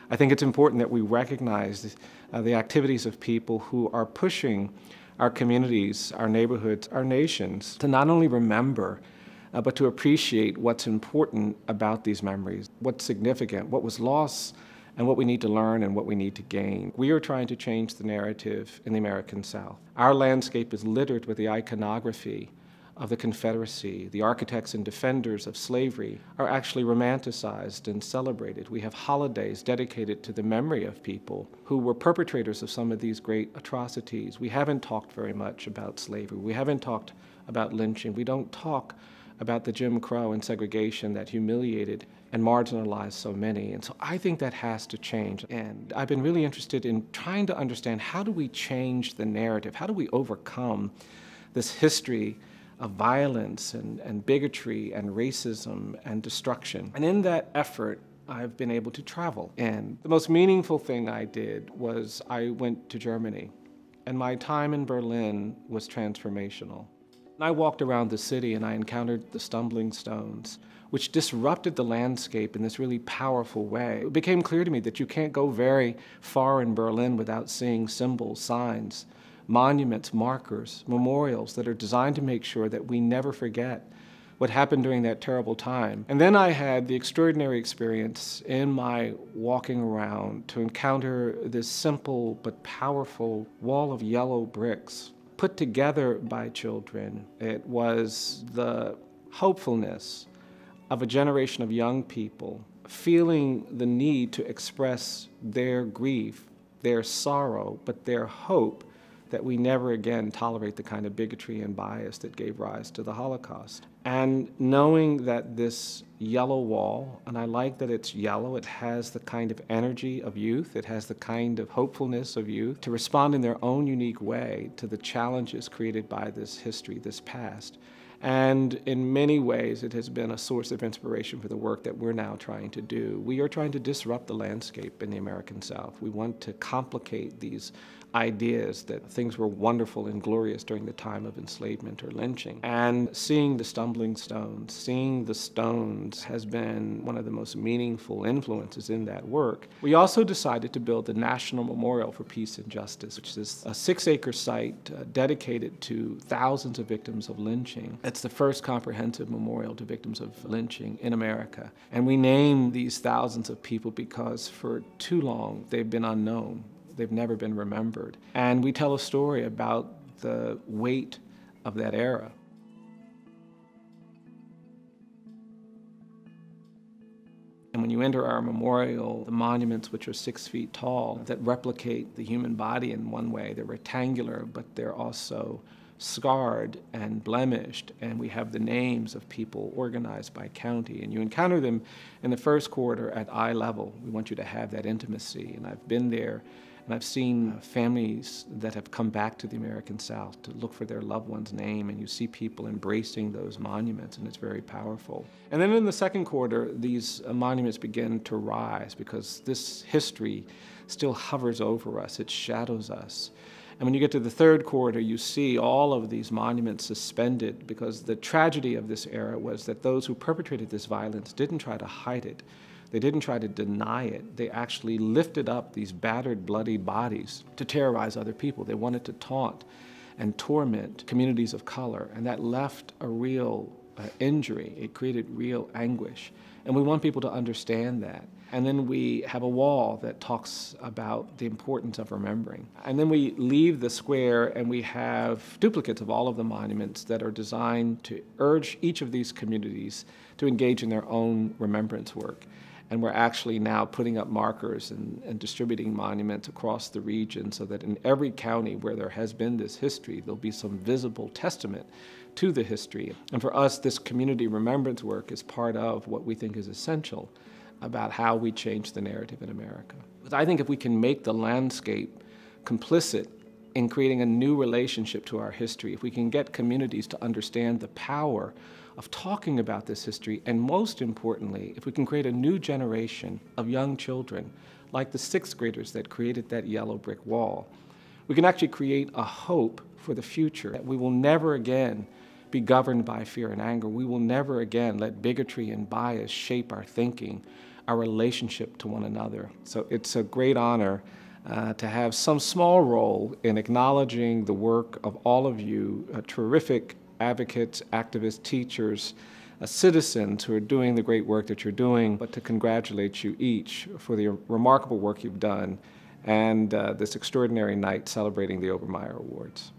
I think it's important that we recognize the activities of people who are pushing our communities, our neighborhoods, our nations to not only remember, but to appreciate what's important about these memories, what's significant, what was lost, and what we need to learn and what we need to gain. We are trying to change the narrative in the American South. Our landscape is littered with the iconography of the Confederacy. The architects and defenders of slavery are actually romanticized and celebrated. We have holidays dedicated to the memory of people who were perpetrators of some of these great atrocities. We haven't talked very much about slavery. We haven't talked about lynching. We don't talk about the Jim Crow and segregation that humiliated and marginalized so many. And so I think that has to change. And I've been really interested in trying to understand, how do we change the narrative? How do we overcome this history of violence and bigotry and racism and destruction? And in that effort, I've been able to travel. And the most meaningful thing I did was I went to Germany. And my time in Berlin was transformational. I walked around the city and I encountered the stumbling stones, which disrupted the landscape in this really powerful way. It became clear to me that you can't go very far in Berlin without seeing symbols, signs, monuments, markers, memorials that are designed to make sure that we never forget what happened during that terrible time. And then I had the extraordinary experience in my walking around to encounter this simple but powerful wall of yellow bricks put together by children. It was the hopefulness of a generation of young people feeling the need to express their grief, their sorrow, but their hope that we never again tolerate the kind of bigotry and bias that gave rise to the Holocaust. And knowing that this yellow wall, and I like that it's yellow, it has the kind of energy of youth, it has the kind of hopefulness of youth to respond in their own unique way to the challenges created by this history, this past. And in many ways, it has been a source of inspiration for the work that we're now trying to do. We are trying to disrupt the landscape in the American South. We want to complicate these ideas that things were wonderful and glorious during the time of enslavement or lynching. And seeing the stumbling stones, seeing the stones has been one of the most meaningful influences in that work. We also decided to build the National Memorial for Peace and Justice, which is a 6-acre site dedicated to thousands of victims of lynching. It's the first comprehensive memorial to victims of lynching in America. And we name these thousands of people because for too long they've been unknown. They've never been remembered. And we tell a story about the weight of that era. And when you enter our memorial, the monuments, which are 6 feet tall, that replicate the human body in one way, they're rectangular, but they're also scarred and blemished, and we have the names of people organized by county, and you encounter them in the first quarter at eye level. We want you to have that intimacy, and I've been there and I've seen families that have come back to the American South to look for their loved one's name, and you see people embracing those monuments, and it's very powerful. And then in the second quarter, these monuments begin to rise because this history still hovers over us, it shadows us. And when you get to the third quarter, you see all of these monuments suspended because the tragedy of this era was that those who perpetrated this violence didn't try to hide it. They didn't try to deny it. They actually lifted up these battered, bloodied bodies to terrorize other people. They wanted to taunt and torment communities of color, and that left a real injury. It created real anguish. And we want people to understand that. And then we have a wall that talks about the importance of remembering. And then we leave the square and we have duplicates of all of the monuments that are designed to urge each of these communities to engage in their own remembrance work. And we're actually now putting up markers and distributing monuments across the region so that in every county where there has been this history, there'll be some visible testament to the history. And for us, this community remembrance work is part of what we think is essential about how we change the narrative in America. Because I think if we can make the landscape complicit in creating a new relationship to our history, if we can get communities to understand the power of talking about this history, and most importantly, if we can create a new generation of young children, like the 6th graders that created that yellow brick wall, we can actually create a hope for the future, that we will never again be governed by fear and anger. We will never again let bigotry and bias shape our thinking, our relationship to one another. So it's a great honor to have some small role in acknowledging the work of all of you, terrific advocates, activists, teachers, citizens who are doing the great work that you're doing, but to congratulate you each for the remarkable work you've done and this extraordinary night celebrating the Obermeyer Awards.